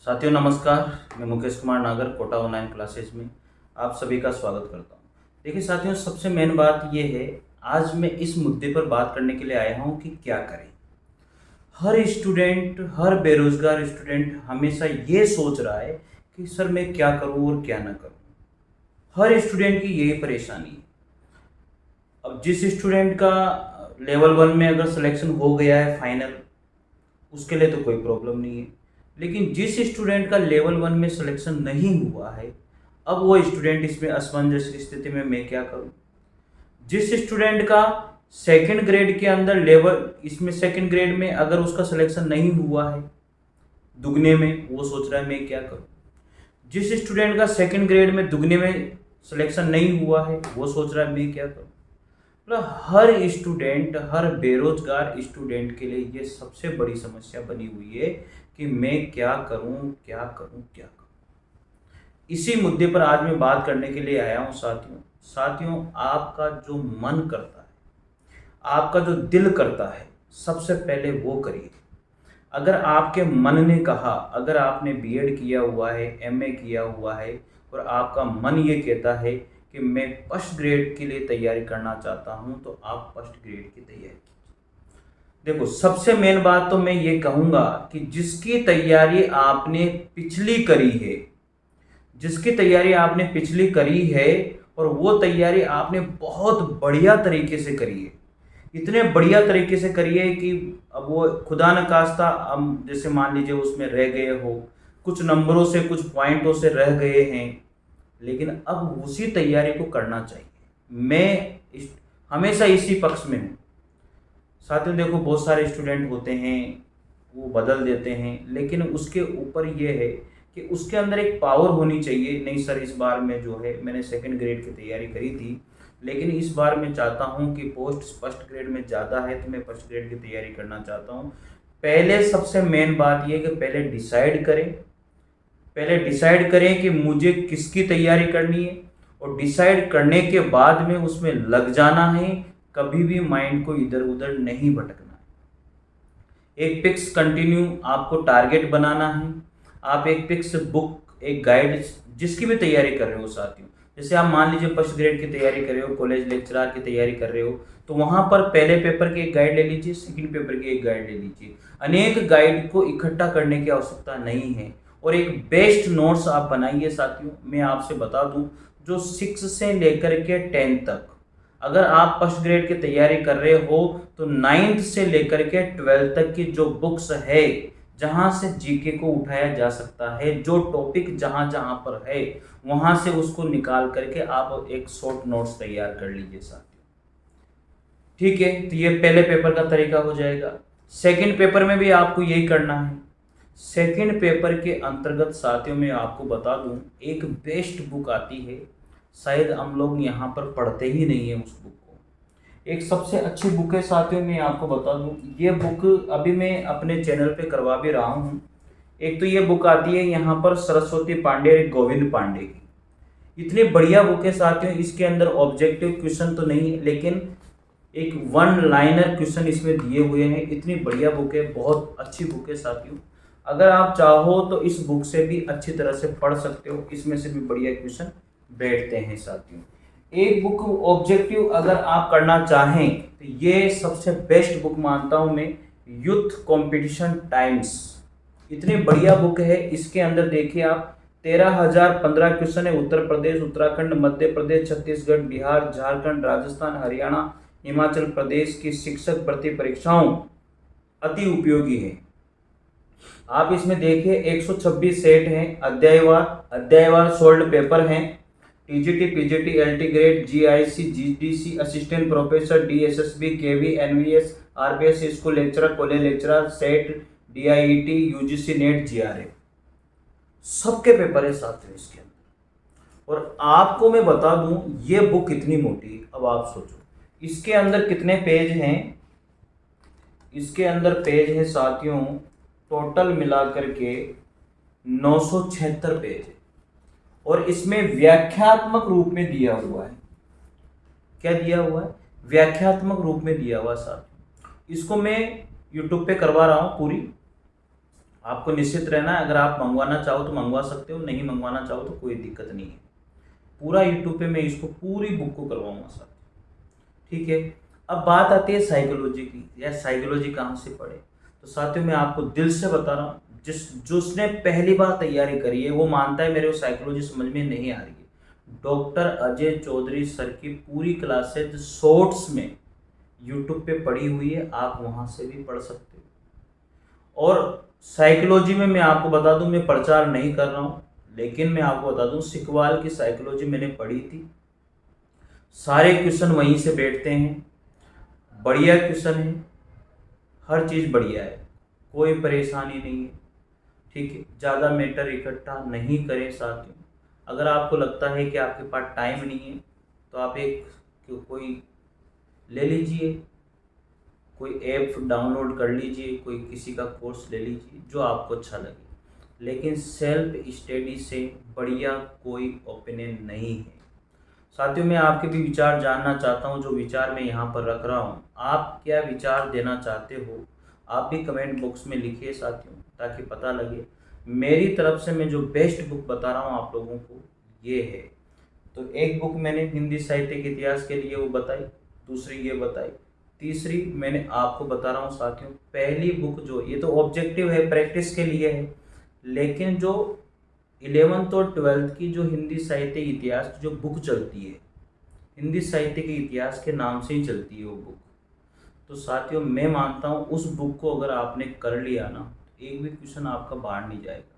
साथियों नमस्कार। मैं मुकेश कुमार नागर कोटा ऑनलाइन क्लासेज में आप सभी का स्वागत करता हूं। देखिए साथियों, सबसे मेन बात ये है, आज मैं इस मुद्दे पर बात करने के लिए आया हूं कि क्या करें। हर स्टूडेंट, हर बेरोजगार स्टूडेंट हमेशा ये सोच रहा है कि सर मैं क्या करूं और क्या ना करूं। हर स्टूडेंट की यही परेशानी है। अब जिस स्टूडेंट का लेवल 1 में अगर सिलेक्शन हो गया है फाइनल, उसके लिए तो कोई प्रॉब्लम नहीं है। लेकिन जिस स्टूडेंट का लेवल 1 में सिलेक्शन नहीं हुआ है, अब वो स्टूडेंट इसमें असमंजस की स्थिति में मैं क्या करूं। जिस स्टूडेंट का सेकंड ग्रेड के अंदर लेवल, इसमें सेकंड ग्रेड में अगर उसका सिलेक्शन नहीं हुआ है दुगने में, वो सोच रहा है मैं क्या करूं। जिस स्टूडेंट का सेकंड ग्रेड में दुगने में सिलेक्शन नहीं हुआ है, वो सोच रहा है मैं क्या करूं। मतलब हर स्टूडेंट, हर बेरोजगार स्टूडेंट के लिए ये सबसे बड़ी समस्या बनी हुई है कि मैं क्या करूं, क्या करूं, क्या करूं। इसी मुद्दे पर आज मैं बात करने के लिए आया हूं साथियों, आपका जो मन करता है, आपका जो दिल करता है, सबसे पहले वो करिए। अगर आपके मन ने कहा, अगर आपने बीएड किया हुआ है, एमए किया हुआ है और आपका मन ये कहता है कि मैं फर्स्ट ग्रेड के लिए तैयारी करना चाहता हूं, तो आप फर्स्ट ग्रेड की तैयारी कीजिए। देखो, सबसे मेन बात तो मैं ये कहूंगा कि जिसकी तैयारी आपने पिछली करी है, जिसकी तैयारी आपने पिछली करी है और वो तैयारी आपने बहुत बढ़िया तरीके से करी है, इतने बढ़िया तरीके से करी है कि अब वो खुदा न खास्ता हम जैसे मान लीजिए उसमें रह गए हो, कुछ नंबरों से, कुछ पॉइंटों से रह गए हैं, लेकिन अब उसी तैयारी को करना चाहिए। मैं हमेशा इसी पक्ष में हूँ साथियों। देखो, बहुत सारे स्टूडेंट होते हैं, वो बदल देते हैं, लेकिन उसके ऊपर ये है कि उसके अंदर एक पावर होनी चाहिए। नहीं सर, इस बार में जो है मैंने सेकंड ग्रेड की तैयारी करी थी, लेकिन इस बार मैं चाहता हूँ कि पोस्ट फर्स्ट ग्रेड में ज़्यादा है, तो मैं फर्स्ट ग्रेड की तैयारी करना चाहता हूँ। पहले सबसे मेन बात ये कि पहले डिसाइड करें कि मुझे किसकी तैयारी करनी है, और डिसाइड करने के बाद में उसमें लग जाना है। कभी भी माइंड को इधर उधर नहीं भटकना है। एक फिक्स कंटिन्यू आपको टारगेट बनाना है। आप एक फिक्स बुक, एक गाइड, जिसकी भी तैयारी कर रहे हो साथियों, जैसे आप मान लीजिए फर्स्ट ग्रेड की तैयारी कर रहे हो, कॉलेज लेक्चरर की तैयारी कर रहे हो, तो वहां पर पहले पेपर की एक गाइड ले लीजिए, सेकंड पेपर की एक गाइड ले लीजिए। अनेक गाइड को इकट्ठा करने की आवश्यकता नहीं है, और एक बेस्ट नोट्स आप बनाइए साथियों। मैं आपसे बता दूं, जो 6 से लेकर के 10 तक, अगर आप फर्स्ट ग्रेड की तैयारी कर रहे हो, तो 9th से लेकर के 12th तक की जो बुक्स है, जहां से जीके को उठाया जा सकता है, जो टॉपिक जहां जहां पर है, वहां से उसको निकाल करके आप एक शॉर्ट नोट्स तैयार कर लीजिए साथियों। ठीक है, तो ये पहले पेपर का तरीका हो जाएगा। सेकंड पेपर में भी आपको यही करना है। सेकंड पेपर के अंतर्गत साथियों में आपको बता दूं, एक बेस्ट बुक आती है, शायद हम लोग यहाँ पर पढ़ते ही नहीं है उस बुक को। एक सबसे अच्छी बुक है साथियों, मैं आपको बता दूं, ये बुक अभी मैं अपने चैनल पे करवा भी रहा हूँ। एक तो ये बुक आती है यहाँ पर सरस्वती पांडे और गोविंद पांडे की। इतनी बढ़िया बुक है साथियों। इसके अंदर ऑब्जेक्टिव क्वेश्चन तो नहीं है, लेकिन एक वन लाइनर क्वेश्चन इसमें दिए हुए हैं। इतनी बढ़िया बुक है, बहुत अच्छी बुक है साथियों। अगर आप चाहो तो इस बुक से भी अच्छी तरह से पढ़ सकते हो, इसमें से भी बढ़िया क्वेश्चन बैठते हैं साथियों। एक बुक ऑब्जेक्टिव अगर आप करना चाहें, तो ये सबसे बेस्ट बुक मानता हूं मैं, यूथ कंपटीशन टाइम्स। इतनी बढ़िया बुक है। इसके अंदर देखिए आप, 13,015 क्वेश्चन है। उत्तर प्रदेश, उत्तराखंड, मध्य प्रदेश, छत्तीसगढ़, बिहार, झारखंड, राजस्थान, हरियाणा, हिमाचल प्रदेश की शिक्षक भर्ती परीक्षाओं अति उपयोगी है। आप इसमें देखिए 126 सेट हैं, अध्यायवार सोल्ड पेपर हैं। TGT, PGT, LT grade, GIC, GDC, assistant professor, DSSB, KV, NVS, RPS, school lecturer, college lecturer, set, DIET, UGC NET, GRA, सबके पेपर है साथियों इसके अंदर। और आपको मैं बता दूं, ये बुक इतनी मोटी, अब आप सोचो इसके अंदर कितने पेज हैं। इसके अंदर पेज है साथियों, टोटल मिलाकर के 976 पेज है, और इसमें व्याख्यात्मक रूप में दिया हुआ है। क्या दिया हुआ है? व्याख्यात्मक रूप में दिया हुआ साथियों। इसको मैं यूट्यूब पे करवा रहा हूं पूरी, आपको निश्चित रहना है, अगर आप मंगवाना चाहो तो मंगवा सकते हो, नहीं मंगवाना चाहो तो कोई दिक्कत नहीं है। पूरा यूट्यूब पे मैं इसको पूरी बुक को करवाऊंगा साथ। ठीक है। अब बात आती है साइकोलॉजी की, या साइकोलॉजी कहाँ से पढ़े। तो साथियों मैं आपको दिल से बता रहा हूँ, जिसने पहली बार तैयारी करी है वो मानता है मेरे को साइकोलॉजी समझ में नहीं आ रही है। डॉक्टर अजय चौधरी सर की पूरी क्लासेज शॉर्ट्स में यूट्यूब पे पड़ी हुई है, आप वहाँ से भी पढ़ सकते हो। और साइकोलॉजी में मैं आपको बता दूं, मैं प्रचार नहीं कर रहा हूँ, लेकिन मैं आपको बता दूं सिकवाल की साइकोलॉजी मैंने पढ़ी थी। सारे क्वेश्चन वहीं से बैठते हैं, बढ़िया क्वेश्चन है, हर चीज़ बढ़िया है, कोई परेशानी नहीं है। ठीक है। ज़्यादा मैटर इकट्ठा नहीं करें साथियों। अगर आपको लगता है कि आपके पास टाइम नहीं है तो आप एक कोई ले लीजिए, कोई ऐप डाउनलोड कर लीजिए, कोई किसी का कोर्स ले लीजिए जो आपको अच्छा लगे, लेकिन सेल्फ स्टडी से बढ़िया कोई ओपिनियन नहीं है। साथियों मैं आपके भी विचार जानना चाहता हूं, जो विचार मैं यहाँ पर रख रहा हूँ, आप क्या विचार देना चाहते हो, आप भी कमेंट बॉक्स में लिखिए साथियों, ताकि पता लगे। मेरी तरफ से मैं जो बेस्ट बुक बता रहा हूँ आप लोगों को ये है। तो एक बुक मैंने हिंदी साहित्य के इतिहास के लिए वो बताई, दूसरी ये बताई, तीसरी मैंने आपको बता रहा हूँ साथियों। पहली बुक जो, ये तो ऑब्जेक्टिव है, प्रैक्टिस के लिए है, लेकिन जो 11th और 12th की जो हिंदी साहित्य इतिहास की जो बुक चलती है, हिंदी साहित्य के इतिहास के नाम से ही चलती है वो बुक। तो साथियों मैं मानता हूँ उस बुक को अगर आपने कर लिया ना, एक भी क्वेश्चन आपका बाहर नहीं जाएगा।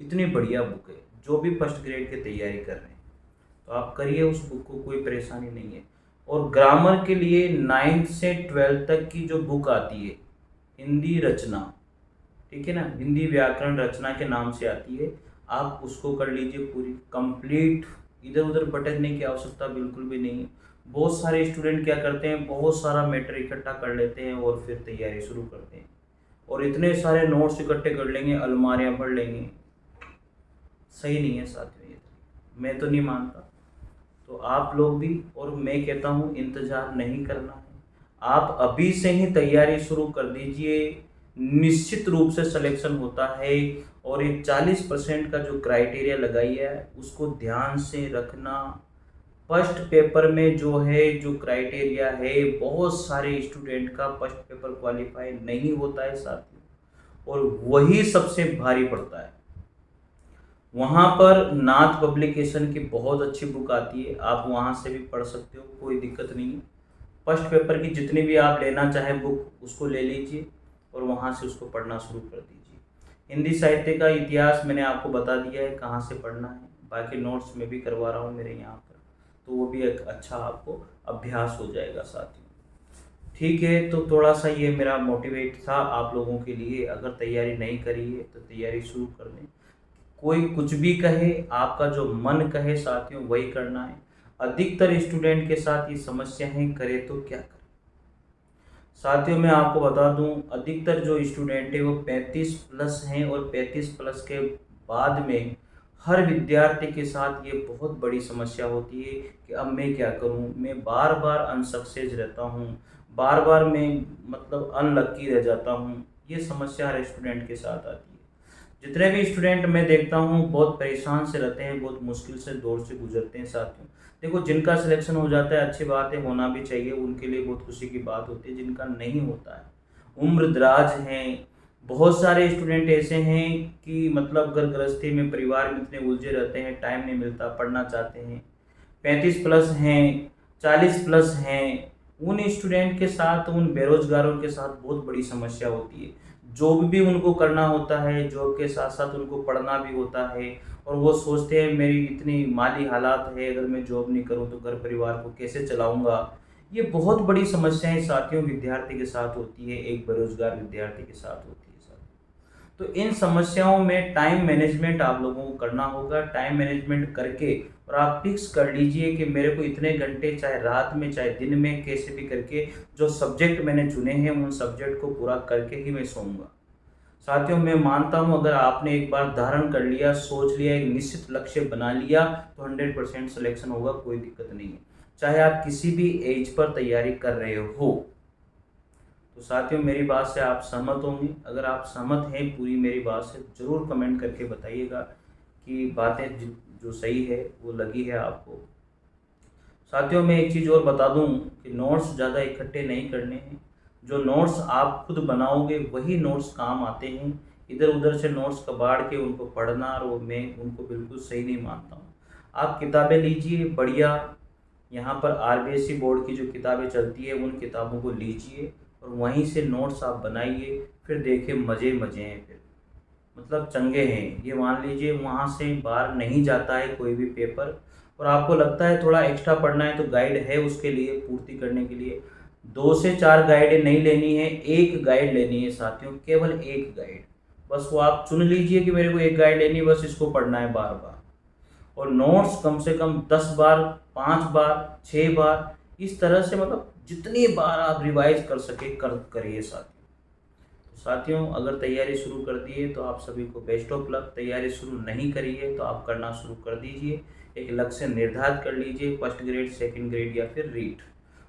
इतनी बढ़िया बुक है, जो भी फर्स्ट ग्रेड की तैयारी कर रहे हैं तो आप करिए उस बुक को, कोई परेशानी नहीं है। और ग्रामर के लिए 9th से 12th तक की जो बुक आती है, हिंदी रचना, ठीक है ना, हिंदी व्याकरण रचना के नाम से आती है, आप उसको कर लीजिए पूरी कंप्लीट। इधर उधर भटकने की आवश्यकता बिल्कुल भी नहीं है। बहुत सारे स्टूडेंट क्या करते हैं, बहुत सारा मैटर इकट्ठा कर लेते हैं और फिर तैयारी शुरू करते हैं, और इतने सारे नोट्स इकट्ठे कर लेंगे, अलमारियाँ भर लेंगे। सही नहीं है साथियों, ये मैं तो नहीं मानता। तो आप लोग भी, और मैं कहता हूँ इंतज़ार नहीं करना है, आप अभी से ही तैयारी शुरू कर दीजिए। निश्चित रूप से सिलेक्शन होता है। और ये 40% का जो क्राइटेरिया लगाई है उसको ध्यान से रखना। फर्स्ट पेपर में जो है, जो क्राइटेरिया है, बहुत सारे स्टूडेंट का फर्स्ट पेपर क्वालिफाई नहीं होता है साथियों, और वही सबसे भारी पड़ता है। वहाँ पर नाथ पब्लिकेशन की बहुत अच्छी बुक आती है, आप वहाँ से भी पढ़ सकते हो, कोई दिक्कत नहीं है। फर्स्ट पेपर की जितनी भी आप लेना चाहें बुक, उसको ले लीजिए और वहाँ से उसको पढ़ना शुरू कर दीजिए। हिंदी साहित्य का इतिहास मैंने आपको बता दिया है कहाँ से पढ़ना है, बाकी नोट्स में भी करवा रहा हूँ मेरे यहाँ पर, तो वो भी एक अच्छा आपको अभ्यास हो जाएगा साथियों। ठीक है, तो थोड़ा सा ये मेरा मोटिवेट था आप लोगों के लिए। अगर तैयारी नहीं करी है तो तैयारी शुरू कर दें। कोई कुछ भी कहे, आपका जो मन कहे साथियों वही करना है। अधिकतर स्टूडेंट के साथ ये समस्या है, करे तो क्या करें। साथियों मैं आपको बता दूं, अधिकतर जो स्टूडेंट है वो 35 प्लस हैं, और 35 प्लस के बाद में हर विद्यार्थी के साथ ये बहुत बड़ी समस्या होती है कि अब मैं क्या करूं, मैं बार बार अनसक्सेस रहता हूं, बार बार मैं मतलब अनलक्की रह जाता हूं। ये समस्या हर स्टूडेंट के साथ आती है। जितने भी स्टूडेंट मैं देखता हूँ बहुत परेशान से रहते हैं, बहुत मुश्किल से दौर से गुजरते हैं साथियों। देखो जिनका सिलेक्शन हो जाता है अच्छी बात है, होना भी चाहिए, उनके लिए बहुत खुशी की बात होती है। जिनका नहीं होता है, उम्र दराज हैं, बहुत सारे स्टूडेंट ऐसे हैं कि मतलब घर गृहस्थी में, परिवार में इतने उलझे रहते हैं, टाइम नहीं मिलता, पढ़ना चाहते हैं। 35 प्लस हैं, 40 प्लस हैं, उन स्टूडेंट के साथ, उन बेरोजगारों के साथ बहुत बड़ी समस्या होती है। जॉब भी उनको करना होता है, जॉब के साथ साथ उनको पढ़ना भी होता है, और वो सोचते हैं मेरी इतनी माली हालात है, अगर मैं जॉब नहीं करूं तो घर परिवार को कैसे चलाऊंगा। ये बहुत बड़ी समस्याएं साथियों विद्यार्थी के साथ होती है, एक बेरोजगार विद्यार्थी के साथ होती है साथियों। तो इन समस्याओं में टाइम मैनेजमेंट आप लोगों को करना होगा। टाइम मैनेजमेंट करके और आप फिक्स कर लीजिए कि मेरे को इतने घंटे, चाहे रात में चाहे दिन में, कैसे भी करके जो सब्जेक्ट मैंने चुने हैं उन सब्जेक्ट को पूरा करके ही मैं सोऊंगा। साथियों मैं मानता हूं अगर आपने एक बार धारण कर लिया, सोच लिया, एक निश्चित लक्ष्य बना लिया तो 100% सिलेक्शन होगा, कोई दिक्कत नहीं है, चाहे आप किसी भी एज पर तैयारी कर रहे हो। तो साथियों मेरी बात से आप सहमत होंगे। अगर आप सहमत हैं पूरी मेरी बात से, ज़रूर कमेंट करके बताइएगा कि बातें जो सही है वो लगी है आपको। साथियों मैं एक चीज़ और बता दूं कि नोट्स ज़्यादा इकट्ठे नहीं करने हैं। जो नोट्स आप खुद बनाओगे वही नोट्स काम आते हैं। इधर उधर से नोट्स कबाड़ के उनको पढ़ना, और वो मैं उनको बिल्कुल सही नहीं मानता हूँ। आप किताबें लीजिए बढ़िया, यहाँ पर आरबीएससी बोर्ड की जो किताबें चलती है उन किताबों को लीजिए और वहीं से नोट्स आप बनाइए। फिर देखिए मज़े मज़े हैं, फिर मतलब चंगे हैं। ये मान लीजिए वहाँ से बाहर नहीं जाता है कोई भी पेपर, और आपको लगता है थोड़ा एक्स्ट्रा पढ़ना है तो गाइड है उसके लिए, पूर्ति करने के लिए 2 से 4 गाइडें नहीं लेनी है, एक गाइड लेनी है साथियों, केवल एक गाइड। बस वो आप चुन लीजिए कि मेरे को एक गाइड लेनी है, बस इसको पढ़ना है बार बार। और नोट्स कम से कम 10 बार, 5 बार, 6 बार, इस तरह से मतलब जितनी बार आप रिवाइज कर सके करिए साथियों। तो साथियों अगर तैयारी शुरू कर दी है तो आप सभी को बेस्ट ऑफ लक। तैयारी शुरू नहीं करी है तो आप करना शुरू कर दीजिए। एक लक्ष्य निर्धारित कर लीजिए, फर्स्ट ग्रेड, सेकंड ग्रेड या फिर रीट।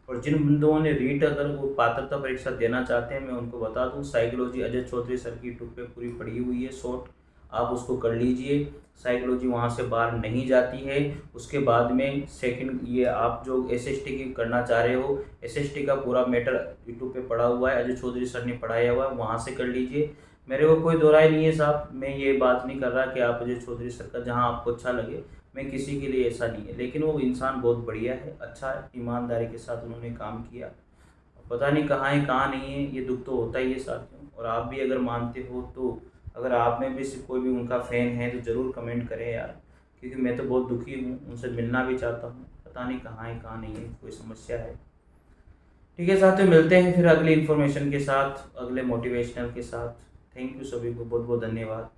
और जिन बंधुओं ने रीट अगर वो पात्रता परीक्षा देना चाहते हैं, मैं उनको बता दूं साइकोलॉजी अजय चौधरी सर की यूट्यूब पे पूरी पड़ी हुई है शॉर्ट, आप उसको कर लीजिए। साइकोलॉजी वहाँ से बाहर नहीं जाती है। उसके बाद में सेकंड, ये आप जो एसएसटी की करना चाह रहे हो, एसएसटी का पूरा मैटर यूट्यूब पे पड़ा हुआ है, अजय चौधरी सर ने पढ़ाया हुआ है, वहाँ से कर लीजिए। मेरे को कोई दो राय नहीं है साहब, मैं ये बात नहीं कर रहा कि आप अजय चौधरी सर का जहाँ आपको अच्छा लगे, मैं किसी के लिए ऐसा नहीं है, लेकिन वो इंसान बहुत बढ़िया है, अच्छा है, ईमानदारी के साथ उन्होंने काम किया। पता नहीं कहाँ है कहाँ नहीं है, ये दुख तो होता ही है साथियों। और आप भी अगर मानते हो तो, अगर आप में भी से कोई भी उनका फ़ैन है तो ज़रूर कमेंट करें यार, क्योंकि मैं तो बहुत दुखी हूँ, उनसे मिलना भी चाहता हूँ, पता नहीं कहाँ है कहाँ नहीं है, कोई समस्या है। ठीक है साथियों, मिलते हैं फिर अगली इन्फॉर्मेशन के साथ, अगले मोटिवेशनल के साथ। थैंक यू सभी को, बहुत बहुत धन्यवाद।